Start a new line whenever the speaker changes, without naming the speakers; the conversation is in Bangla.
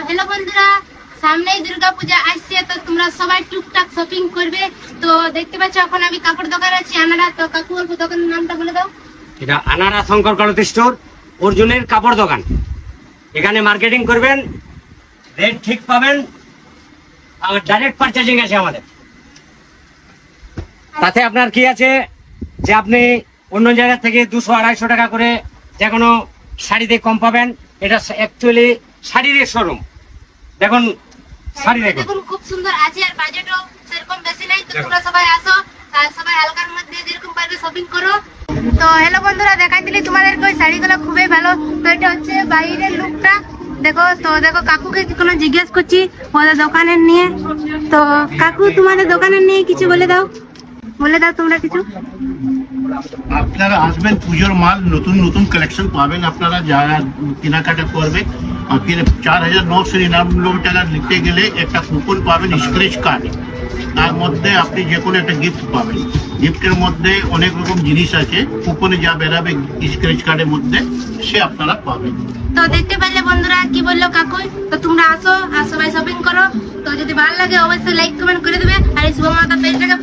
হ্যালো বন্ধুরা, সামনেই দুর্গাপূজা আসছে, তো তোমরা সবাই টুকটাক শপিং করবে। তো দেখতে পাচ্ছ এখন আমি কাপড় দোকানে আছি আনারা। তো কাকু অল্প দোকানের নামটা বলে দাও।
এটা আনারা শঙ্কর ক্লথ স্টোর, অর্জুনের কাপড় দোকান। এখানে মার্কেটিং করবেন, রেট ঠিক পাবেন, আর ডাইরেক্ট পারচেজিং আছে আমাদের। তাতে আপনার কি আছে যে আপনি অন্য জায়গা থেকে 200-250 টাকা করে যে কোনো শাড়িতে কম পাবেন। এটা অ্যাকচুয়ালি শাড়ির শোরুম। দেখুন শাড়ি দেখুন
খুব সুন্দর আছে, আর বাজেটও সেরকম বেশি নাই। তো তোমরা সবাই আসো, আর সবাই হালকার মধ্যে যেরকম পারবে শপিং করো। তো হ্যালো বন্ধুরা, দেখাই দিলি তোমাদেরকে ওই শাড়িগুলো খুবই ভালো। তো এটা হচ্ছে বাইরের লুকটা দেখো। তো দেখো কাকুকে কোনো জিজ্ঞেস করছি ওদের দোকানের নিয়ে। তো কাকু তোমাদের দোকানের নিয়ে কিছু বলে দাও তোমরা কিছু।
আপনারা আসবেন, পুজোর মাল নতুন নতুন কালেকশন পাবেন। আপনারা যারা কেনাকাটা করবে, আর 4,999 টাকা নিতে গেলে একটা কুপন পাবেন, স্ক্র্যাচ কার্ড। তার মধ্যে আপনি যে কোনো একটা গিফট পাবেন। গিফটের মধ্যে অনেক রকম জিনিস আছে, কুপনে যা বেরাবে স্ক্র্যাচ কার্ডের মধ্যে সে আপনারা পাবেন।
তো দেখতে পারলে বন্ধুরা কি বললো কাকু। তো তোমরা আসো আর সবাই শপিং করো। তো যদি ভালো লাগে অবশ্যই লাইক কমেন্ট করে দেবে, আর এই শুভমাতা পেজটাকে